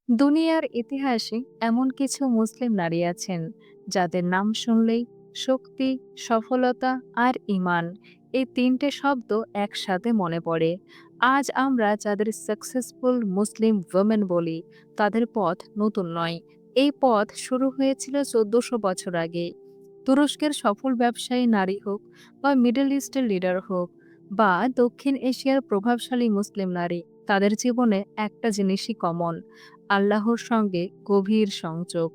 দুনিয়ার ইতিহাসে এমন কিছু মুসলিম নারী আছেন যাদের নাম শুনলেই শক্তি, সফলতা আর ঈমান এই তিনটে শব্দ একসাথে মনে পড়ে। আজ আমরা যাদের সাকসেসফুল মুসলিম ওমেন বলি, তাদের পথ নতুন নয়। এই পথ শুরু হয়েছিল 1400 বছর আগে। তুরস্কের সফল ব্যবসায়ী নারী হোক, বা মিডল ইস্টের লিডার হোক, বা দক্ষিণ এশিয়ার প্রভাবশালী মুসলিম নারী, তাদের জীবনে একটা জিনিসই কমন: আল্লাহর সঙ্গে গভীর সংযোগ।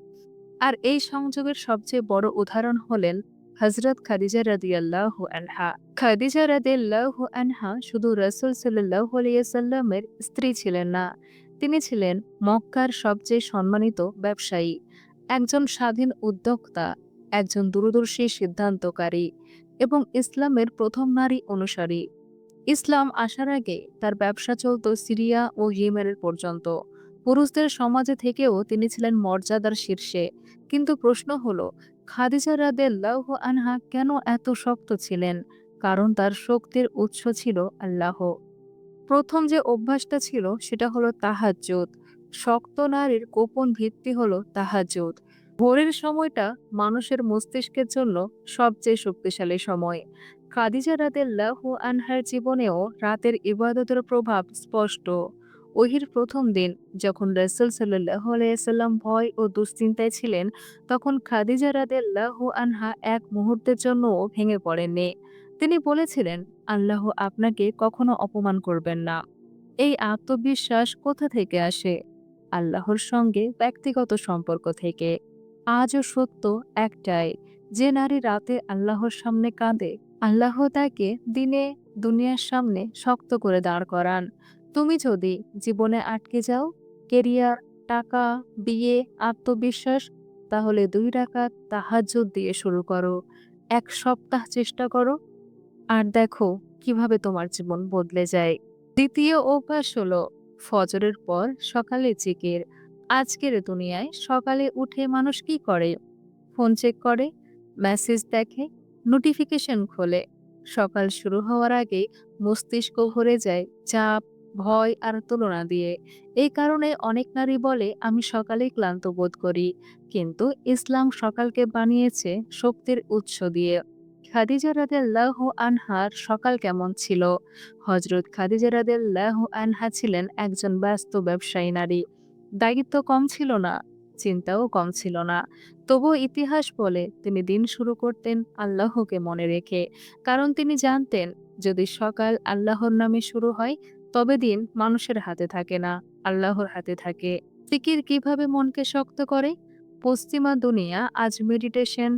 আর এই সংযোগের সবচেয়ে বড় উদাহরণ হলেন হযরত খাদিজা রাদিয়াল্লাহু আনহা। খাদিজা রাদিয়াল্লাহু আনহা শুধু রাসূল সাল্লাল্লাহু আলাইহি সাল্লামের স্ত্রী ছিলেন না, তিনি ছিলেন মক্কার সবচেয়ে সম্মানিত ব্যবসায়ী, একজন স্বাধীন উদ্যোক্তা, একজন দূরদর্শী সিদ্ধান্তকারী এবং ইসলামের প্রথম নারী অনুসারী। ইসলাম আসার আগে তার ব্যবসা চলত সিরিয়া ও ইয়েমেনের পর্যন্ত। পুরুষদের সমাজে থেকেও তিনি ছিলেন মর্যাদার শীর্ষে। কিন্তু প্রশ্ন হলো, খাদিজা রাদিয়াল্লাহু আনহা কেন এত শক্ত ছিলেন? কারণ তার শক্তির উৎস ছিল আল্লাহ। প্রথম যে অভ্যাসটা ছিল সেটা হলো তাহাজ্জুদ। শক্ত নারীর গোপন ভিত্তি হলো তাহাজ্জুদ। ভোরের সময়টা মানুষের মস্তিষ্কের জন্য সবচেয়ে শক্তিশালী সময়। খাদিজা রাদিয়াল্লাহু আনহার জীবনেও রাতের ইবাদতের প্রভাব স্পষ্ট। ওহির প্রথম দিন যখন রাসূল সাল্লাল্লাহু আলাইহি সাল্লাম ভয় ও দুশ্চিন্তায় ছিলেন, তখন খাদিজা রাদিয়াল্লাহু আনহা এক মুহূর্তের জন্যও ভেঙে পড়েননি। তিনি বলেছিলেন, আল্লাহ আপনাকে কখনো অপমান করবেন না। এই আত্মবিশ্বাস কোথা থেকে আসে? আল্লাহর সঙ্গে ব্যক্তিগত সম্পর্ক থেকে। আজও সত্য একটাই: যে নারী রাতে আল্লাহর সামনে কাঁদে, আল্লাহ তাকে দিনে দুনিয়ার সামনে শক্ত করে দাঁড় করান। তুমি যদি জীবনে আটকে যাও, কেরিয়ার, টাকা, বিয়ে, আত্মবিশ্বাস, তাহলে 2 রাকাত তাহাজ্জুদ দিয়ে শুরু করো। 1 সপ্তাহ চেষ্টা করো, আর দেখো কিভাবে তোমার জীবন বদলে যায়। দ্বিতীয় অভ্যাস হলো ফজরের পর সকালে জিকির। আজকের দুনিয়ায় সকালে উঠে মানুষ কি করে? ফোন চেক করে, মেসেজ দেখে, নোটিফিকেশন খোলে। সকাল শুরু হওয়ার আগেই মস্তিষ্ক ভরে যায় চাপ, ভয় আর তুলনা দিয়ে। এই কারণে অনেক নারী বলে, আমি সকালেই ক্লান্ত বোধ করি। কিন্তু ইসলাম সকালকে বানিয়েছে শক্তির উৎস দিয়ে। খাদিজা রাদিয়াল্লাহু আনহার সকাল কেমন ছিল? হযরত খাদিজা রাদিয়াল্লাহু আনহা ছিলেন একজন ব্যস্ত ব্যবসায়ী নারী। দায়িত্ব কম ছিল না, চিন্তাও কম ছিল না। তবুও ইতিহাস বলে তিনি দিন শুরু করতেন আল্লাহকে মনে রেখে। কারণ তিনি জানতেন, যদি সকাল আল্লাহর নামে শুরু হয়, তবে দিন মানুষের হাতে থাকে না, আল্লাহর হাতে থাকে। জিকির কিভাবে মনকে শক্ত করে? পশ্চিমা দুনিয়া আজ মেডিটেশন,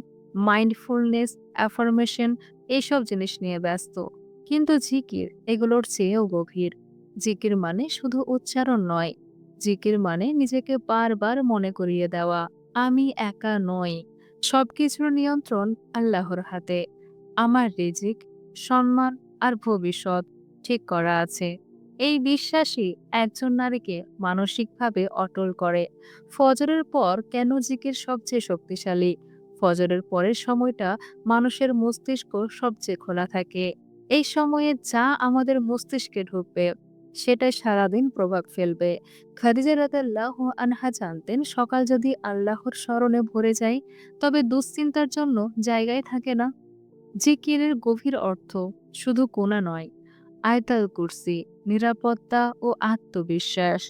মাইন্ডফুলনেস, অ্যাফার্মেশন এইসব জিনিস নিয়ে ব্যস্ত। কিন্তু জিকির এগুলোর চেয়েও গভীর। জিকির মানে শুধু উচ্চারণ নয়। জিকির মানে নিজেকে বারবার মনে করিয়ে দেওয়া, আমি একা নই। সবকিছুর নিয়ন্ত্রণ আল্লাহর হাতে। আমার রিজিক, সম্মান আর ভবিষ্যৎ ঠিক করা আছে। এই বিশ্বাসই একজন নারীকে মানসিকভাবে অটল করে। ফজরের পর কেন জিকির সবচেয়ে শক্তিশালী? ফজরের পরের সময়টা মানুষের মস্তিষ্ক সবচেয়ে খোলা থাকে। এই সময়ে যা আমাদের মস্তিষ্কে ঢুকবে, সেটাই সারাদিন প্রভাব ফেলবে। খাদিজা রাদিয়াল্লাহু আনহা জানতেন, সকাল যদি আল্লাহর স্মরণে ভরে যায়, তবে দুশ্চিন্তার জন্য জায়গায় থাকে না। জিকিরের গভীর অর্থ শুধু কোনা নয়, আয়াতুল কুরসি, নিরাপত্তা ও আত্মবিশ্বাস।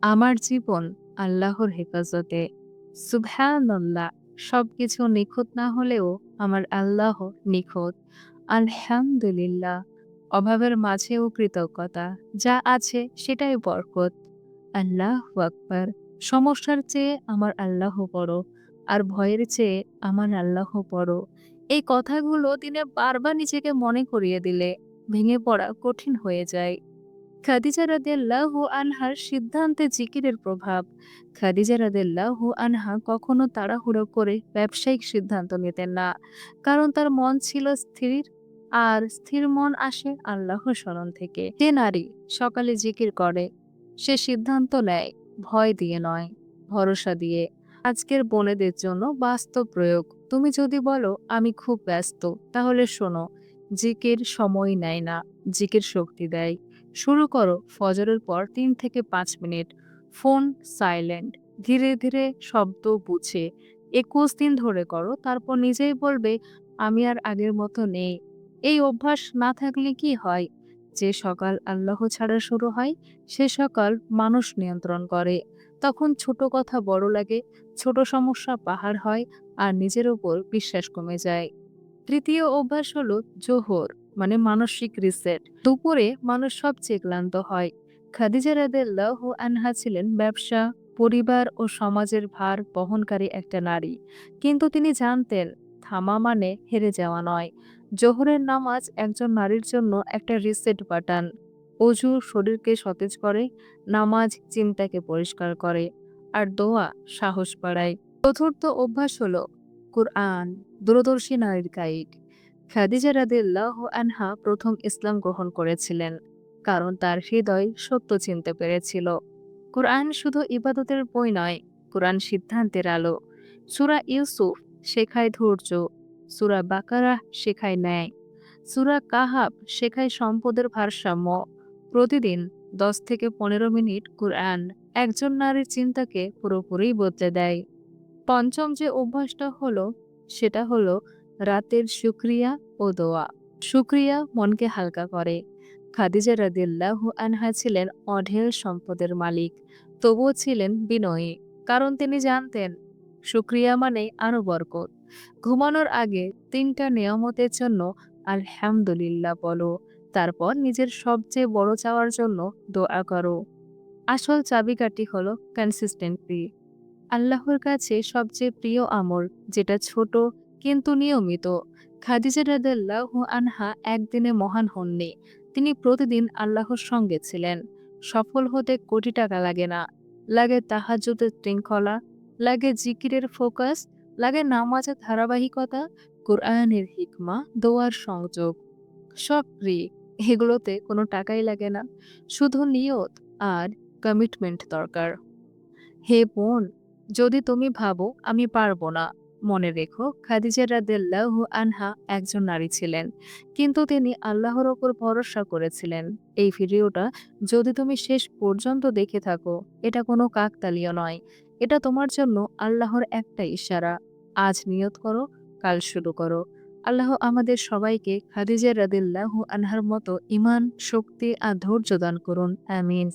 আমার জীবন আল্লাহর হেফাজতে। সুবহানাল্লাহ, সবকিছু নিখুঁত না হলেও আমার আল্লাহ নিখুঁত। আলহামদুলিল্লাহ, অভাবের মাঝেও কৃতজ্ঞতা। যা আছে সেটাই বরকত। আল্লাহু আকবার, সমস্যার চেয়ে আমার আল্লাহ বড়, আর ভয়ের চেয়ে আমার আল্লাহ বড়। এই কথাগুলো দিনে বারবার নিজেকে মনে করিয়ে দিলে ভেঙে পড়া কঠিন হয়ে যায়। খাদিজা রাদিয়াল্লাহু আনহার সিদ্ধান্তে জিকিরের প্রভাব। খাদিজা রাদিয়াল্লাহু আনহা কখনো তাড়াহুড়ো করে ব্যবসায়িক সিদ্ধান্ত নিতেন না। কারণ তার মন ছিল স্থির, আর স্থির মন আসে আল্লাহর স্মরণ থেকে। যে নারী সকালে জিকির করে, সে সিদ্ধান্ত নেয় ভয় দিয়ে নয়, ভরসা দিয়ে। আজকের বোনেদের জন্য বাস্তব প্রয়োগ: তুমি যদি বলো আমি খুব ব্যস্ত, তাহলে শোনো, জিকির সময় নেয় না, জিকির শক্তি দেয়। শুরু করো ফজরের পর 3 থেকে 5 মিনিট। ফোন সাইলেন্ট, ধীরে ধীরে শব্দ বুঝে ২১ দিন ধরে করো, তারপর নিজেই বলবে আমি আর আগের মতো নেই। এই অভ্যাস না থাকলে কি হয়? যে সকাল আল্লাহ ছাড়া শুরু হয়, সে সকাল মানুষ নিয়ন্ত্রণ করে। তখন ছোট কথা বড় লাগে, ছোট সমস্যা পাহাড় হয়, আর নিজের উপর বিশ্বাস কমে যায়। তৃতীয় অভ্যাস হলো জোহর, মানে মানসিক রিসেট। দুপুরে মানুষ সবচেয়ে ক্লান্ত হয়। খাদিজা রাদিয়াল্লাহু আনহা ছিলেন ব্যবসা, পরিবার ও সমাজের ভার বহনকারী একটা নারী। কিন্তু তিনি জানতেন থামা মানে হেরে যাওয়া নয়। জোহরের নামাজ একজন নারীর জন্য একটা রিসেট বাটন। অজু শরীরকে সতেজ করে, নামাজ চিন্তাকে পরিষ্কার করে, আর দোয়া সাহস বাড়ায়। চতুর্থ অভ্যাস হলো কুরআন, দূরদর্শী নারীর গাইড। খাদিজা রাদিয়াল্লাহু আনহা প্রথম ইসলাম গ্রহণ করেছিলেন কারণ তার হৃদয় সত্য চিনতে পেরেছিল। কুরআন শুধু ইবাদতের বই নয়, কুরআন সিদ্ধান্তের আলো। সূরা ইউসুফ শেখায় ধৈর্য, সূরা বাকারা শেখায় ন্যায়, সূরা কাহাব শেখায় সম্পদের ভারসাম্য। প্রতিদিন ১০ থেকে ১৫ মিনিট কুরআন একজন নারীর চিন্তাকে পুরোপুরি বদলে দেয়। পঞ্চম যে অভ্যাসটা হলো, সেটা হলো রাতের শুকরিয়া ও দোয়া। শুকরিয়া মনকে হালকা করে। খাদিজা রাদিয়াল্লাহু আনহা ছিলেন অঢেল সম্পদের মালিক, তবুও ছিলেন বিনয়ী। কারণ তিনি জানতেন শুকরিয়া মানে আরো বরকত। ঘুমানোর আগে ৩টা নিয়ামতের জন্য আলহামদুলিল্লাহ বলো, তারপর নিজের সবচেয়ে বড় চাওয়ার জন্য দোয়া করো। আসল চাবিকাঠি হলো কনসিস্টেন্সি। আল্লাহর কাছে সবচেয়ে প্রিয় আমল যেটা ছোট কিন্তু নিয়মিত। খাদিজা রাদিয়াল্লাহু আনহা একদিনে মহান হননি। তিনি প্রতিদিন আল্লাহর সঙ্গে ছিলেন। সফল হতে কোটি টাকা লাগে না। লাগে তাহাজ্জুদের শৃঙ্খলা, লাগে জিকিরের ফোকাস, লাগে নামাজের ধারাবাহিকতা, কোরআনের হিকমা, দোয়ার সংযোগ। সব ফ্রি। এগুলোতে কোনো টাকাই লাগে না। শুধু নিয়ত আর কমিটমেন্ট দরকার। হে বোন, যদি তুমি ভাবো আমি পারবো না, মনে রেখো খাদিজা রাদিয়াল্লাহু আনহা একজন নারী ছিলেন, কিন্তু তিনি আল্লাহর ওপর ভরসা করেছিলেন। এই ভিডিওটা যদি তুমি শেষ পর্যন্ত দেখে থাকো, এটা কোনো কাকতালীয় নয়, এটা তোমার জন্য আল্লাহর একটা ইশারা। আজ নিয়ত করো, কাল শুরু করো। আল্লাহ আমাদের সবাইকে খাদিজা রাদিয়াল্লাহু আনহার মতো ঈমান, শক্তি আর ধৈর্য দান করুন। আমিন।